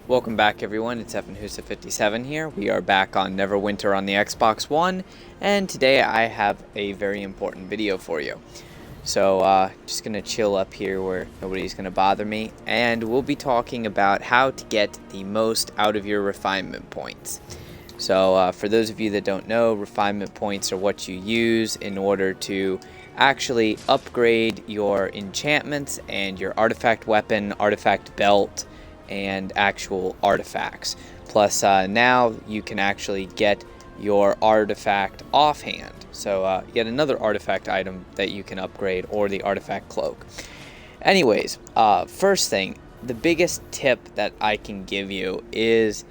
Welcome back everyone, it's Husa57 here. We are back on Neverwinter on the Xbox One, and today I have a very important video for you. So just gonna chill up here where nobody's gonna bother me, and we'll be talking about how to get the most out of your refinement points. So for those of you that don't know, refinement points are what you use in order to actually upgrade your enchantments and your artifact weapon, artifact belt, and actual artifacts. Plus now you can actually get your artifact offhand, so yet another artifact item that you can upgrade, or the artifact cloak. Anyways, first thing, the biggest tip that I can give you is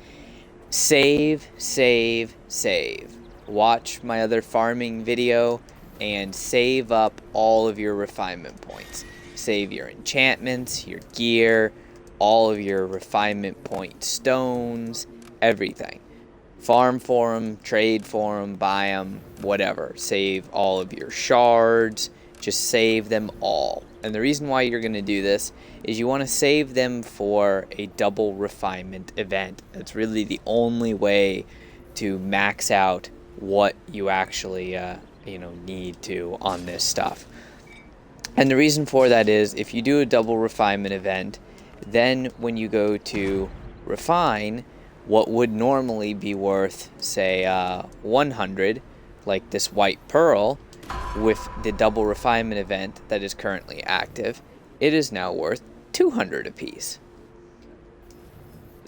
save. Watch my other farming video and save up all of your refinement points. Save your enchantments, your gear, all of your refinement point stones, everything. Farm for them, trade for them, buy them, whatever. Save all of your shards, just save them all. And the reason why you're going to do this is you want to save them for a double refinement event. That's really the only way to max out what you actually need to on this stuff. And the reason for that is if you do a double refinement event, then when you go to refine, what would normally be worth, say, 100, like this white pearl, with the double refinement event that is currently active, it is now worth 200 apiece.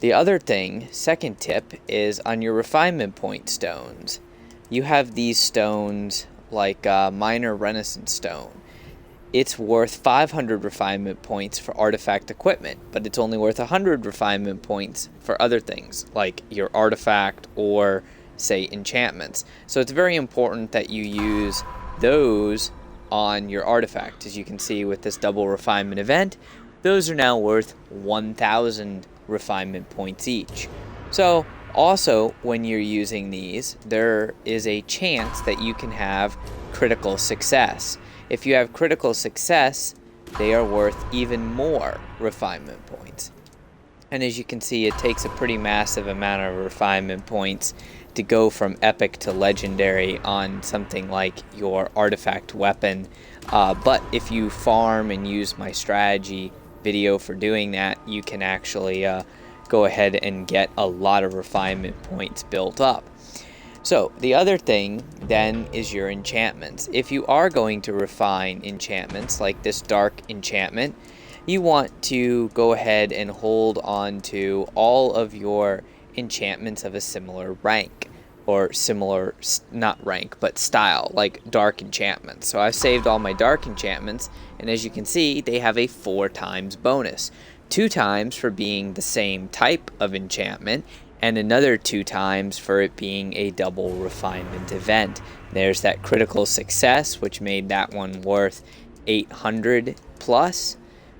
The other thing, second tip, is on your refinement point stones. You have these stones like minor renaissance stone. It's worth 500 refinement points for artifact equipment, but it's only worth 100 refinement points for other things, like your artifact or, say, enchantments. So it's very important that you use those on your artifact. As you can see with this double refinement event, those are now worth 1,000 refinement points each. So also, when you're using these, there is a chance that you can have critical success. If you have critical success, they are worth even more refinement points. And as you can see, it takes a pretty massive amount of refinement points to go from epic to legendary on something like your artifact weapon. But if you farm and use my strategy video for doing that, you can actually go ahead and get a lot of refinement points built up. So the other thing then is your enchantments. If you are going to refine enchantments like this dark enchantment, you want to go ahead and hold on to all of your enchantments of a similar rank, or similar, not rank, but style, like dark enchantments. So I've saved all my dark enchantments, and as you can see, they have a 4 times bonus. 2 times for being the same type of enchantment, and another 2 times for it being a double refinement event. There's that critical success, which made that one worth 800 plus.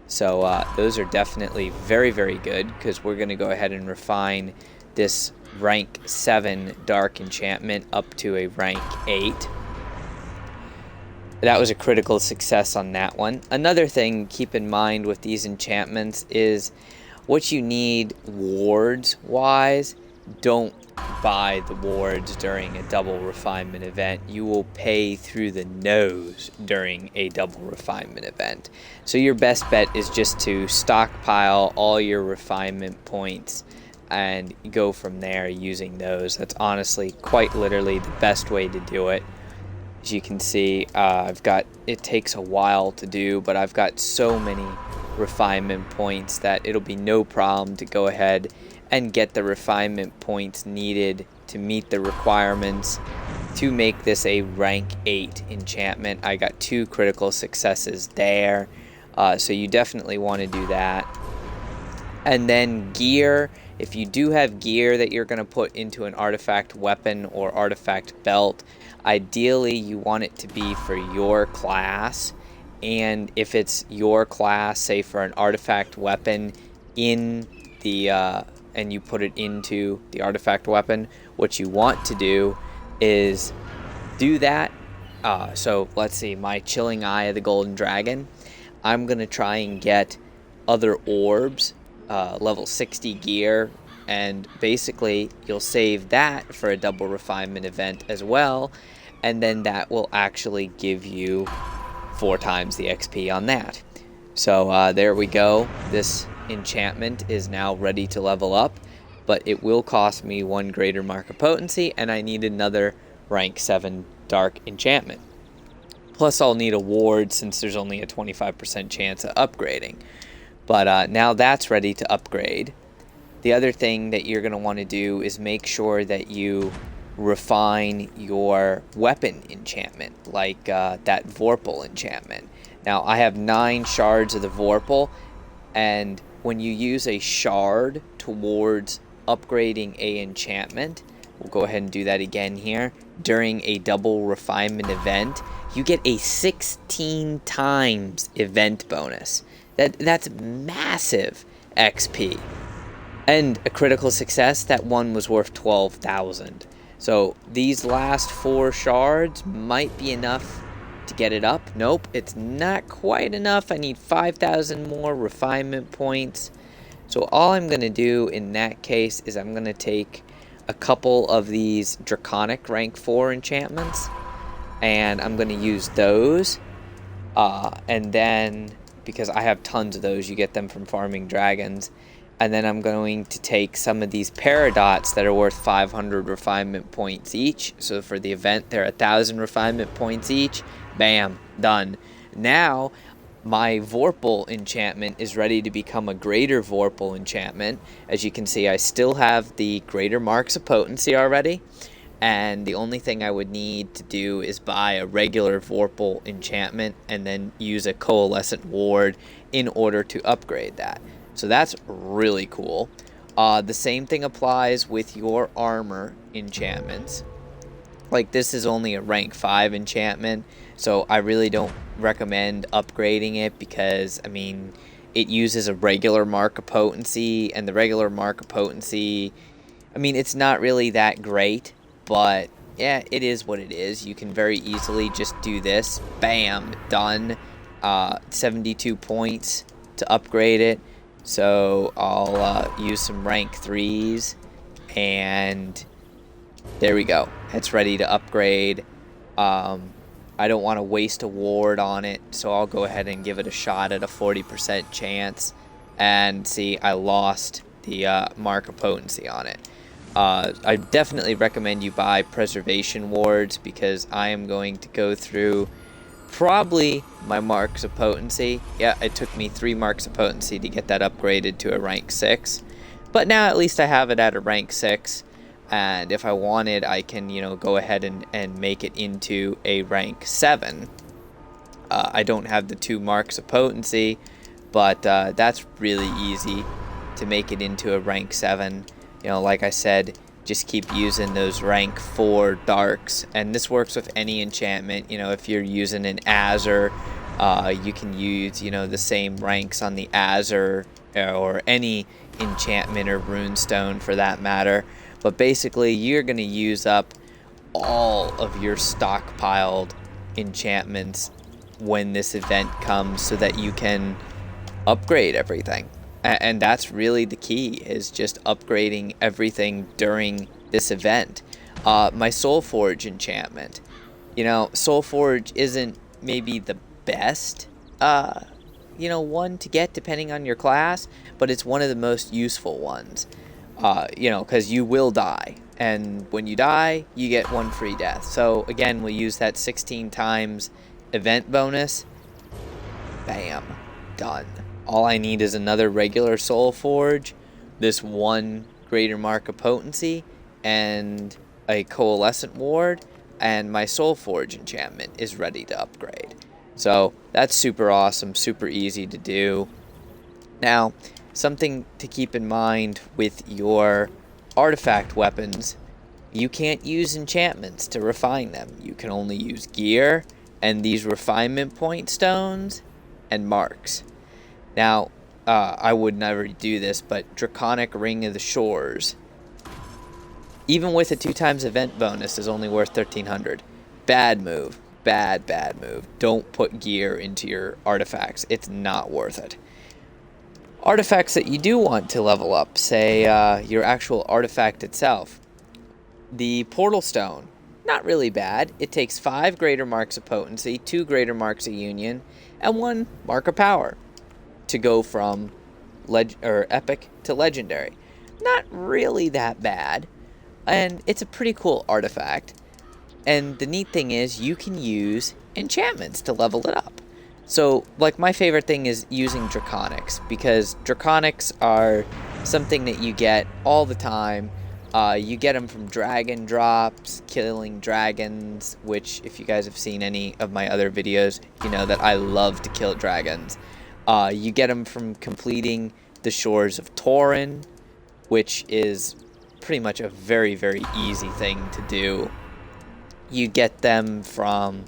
So those are definitely very, very good, because we're going to go ahead and refine this rank 7 dark enchantment up to a rank 8. That was a critical success on that one. Another thing keep in mind with these enchantments is what you need wards wise. Don't buy the wards during a double refinement event. You will pay through the nose during a double refinement event. So your best bet is just to stockpile all your refinement points and go from there using those. That's honestly quite literally the best way to do it. As you can see, it takes a while to do, but I've got so many refinement points that it'll be no problem to go ahead and get the refinement points needed to meet the requirements to make this a rank 8 enchantment. I got 2 critical successes there, so you definitely want to do that. And then gear, if you do have gear that you're going to put into an artifact weapon or artifact belt, ideally you want it to be for your class. And if it's your class, say for an artifact weapon in the and you put it into the artifact weapon, what you want to do is do that. So let's see, my Chilling Eye of the Golden Dragon, I'm gonna try and get other orbs level 60 gear, and basically you'll save that for a double refinement event as well, and then that will actually give you 4 times the XP on that. So there we go. This enchantment is now ready to level up, but it will cost me 1 greater mark of potency, and I need another rank 7 dark enchantment. Plus I'll need a ward since there's only a 25% chance of upgrading. But now that's ready to upgrade. The other thing that you're going to want to do is make sure that you refine your weapon enchantment, like that Vorpal enchantment. Now I have 9 shards of the Vorpal, and when you use a shard towards upgrading a enchantment, we'll go ahead and do that again here, during a double refinement event, you get a 16 times event bonus. That's massive XP. And a critical success, that one was worth 12,000. So these last 4 shards might be enough to get it up. Nope, it's not quite enough. I need 5,000 more refinement points. So all I'm going to do in that case is I'm going to take a couple of these Draconic rank 4 enchantments, and I'm going to use those. And then, because I have tons of those, you get them from farming dragons. And then I'm going to take some of these Paradots that are worth 500 refinement points each. So for the event, they're 1,000 refinement points each. Bam, done. Now, my Vorpal enchantment is ready to become a greater Vorpal enchantment. As you can see, I still have the greater marks of potency already. And the only thing I would need to do is buy a regular Vorpal enchantment and then use a Coalescent Ward in order to upgrade that. So that's really cool. The same thing applies with your armor enchantments. Like, this is only a rank 5 enchantment, so I really don't recommend upgrading it because, I mean, it uses a regular mark of potency, and the regular mark of potency, I mean, it's not really that great, but yeah, it is what it is. You can very easily just do this. Bam, done. 72 points to upgrade it. So I'll use some rank 3s, and there we go. It's ready to upgrade. I don't want to waste a ward on it, so I'll go ahead and give it a shot at a 40% chance. And see, I lost the mark of potency on it. I definitely recommend you buy preservation wards, because I am going to go through probably my marks of potency. Yeah, it took me 3 marks of potency to get that upgraded to a rank 6. But now at least I have it at a rank 6. And if I wanted, I can, go ahead and make it into a rank 7. I don't have the 2 marks of potency, but that's really easy to make it into a rank 7. Like I said, just keep using those rank 4 darks, and this works with any enchantment. If you're using an Azure, you can use the same ranks on the Azure or any enchantment or runestone for that matter. But basically, you're going to use up all of your stockpiled enchantments when this event comes, so that you can upgrade everything. And that's really the key, is just upgrading everything during this event. My Soulforge enchantment. Soulforge isn't maybe the best, one to get depending on your class, but it's one of the most useful ones. Because you will die. And when you die, you get 1 free death. So, again, we'll use that 16 times event bonus. Bam. Done. All I need is another regular Soulforge, this 1 greater mark of potency, and a Coalescent Ward, and my Soulforge enchantment is ready to upgrade. So that's super awesome, super easy to do. Now, something to keep in mind with your artifact weapons, you can't use enchantments to refine them. You can only use gear and these refinement point stones and marks. Now, I would never do this, but Draconic Ring of the Shores, even with a 2 times event bonus, is only worth 1,300. Bad move. Bad move. Don't put gear into your artifacts. It's not worth it. Artifacts that you do want to level up, say your actual artifact itself. The Portal Stone, not really bad. It takes 5 greater marks of potency, 2 greater marks of union, and 1 mark of power to go from epic to legendary. Not really that bad, and it's a pretty cool artifact. And the neat thing is you can use enchantments to level it up. So, like, my favorite thing is using Draconics, because Draconics are something that you get all the time. You get them from dragon drops, killing dragons, which, if you guys have seen any of my other videos, you know that I love to kill dragons. You get them from completing the Shores of Tauren, which is pretty much a very, very easy thing to do. You get them from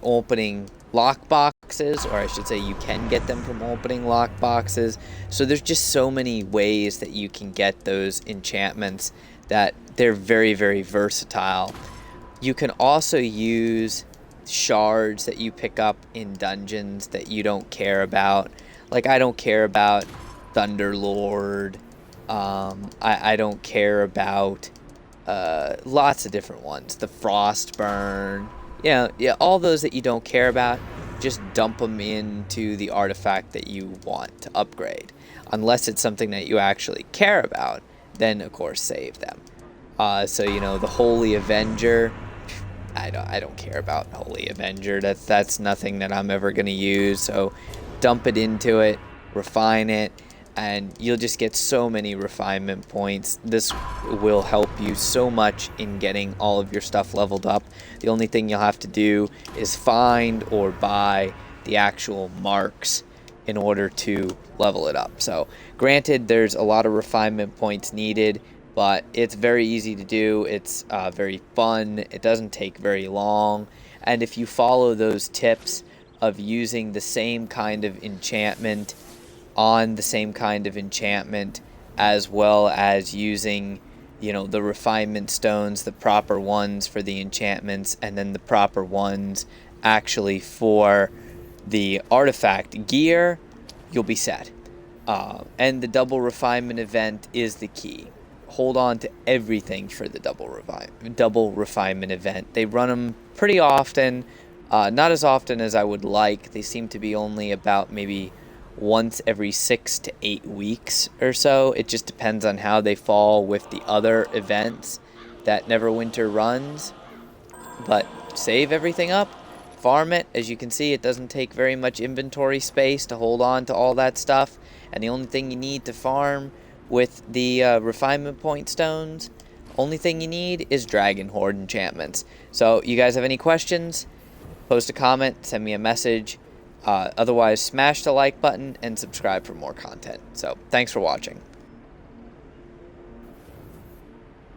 opening lockboxes, or I should say you can get them from opening lockboxes. So there's just so many ways that you can get those enchantments that they're very, very versatile. You can also use shards that you pick up in dungeons that you don't care about. Like, I don't care about Thunderlord. I don't care about lots of different ones. The Frostburn. Yeah, all those that you don't care about, just dump them into the artifact that you want to upgrade. Unless it's something that you actually care about, then of course save them. So, you know, the Holy Avenger, I don't care about Holy Avenger. That's nothing that I'm ever gonna use. So dump it into it, refine it, and you'll just get so many refinement points. This will help you so much in getting all of your stuff leveled up. The only thing you'll have to do is find or buy the actual marks in order to level it up. So granted, there's a lot of refinement points needed, but it's very easy to do. It's very fun. It doesn't take very long. And if you follow those tips of using the same kind of enchantment on the same kind of enchantment, as well as using, you know, the refinement stones, the proper ones for the enchantments, and then the proper ones actually for the artifact gear, you'll be set. And the double refinement event is the key. Hold on to everything for the double refinement event. They run them pretty often, not as often as I would like. They seem to be only about maybe once every 6 to 8 weeks or so. It just depends on how they fall with the other events that Neverwinter runs. But save everything up, farm it. As you can see, it doesn't take very much inventory space to hold on to all that stuff. And the only thing you need to farm with the refinement point stones, only thing you need is Dragon Horde enchantments. So you guys have any questions? Post a comment, send me a message. Otherwise, smash the like button and subscribe for more content. So, thanks for watching.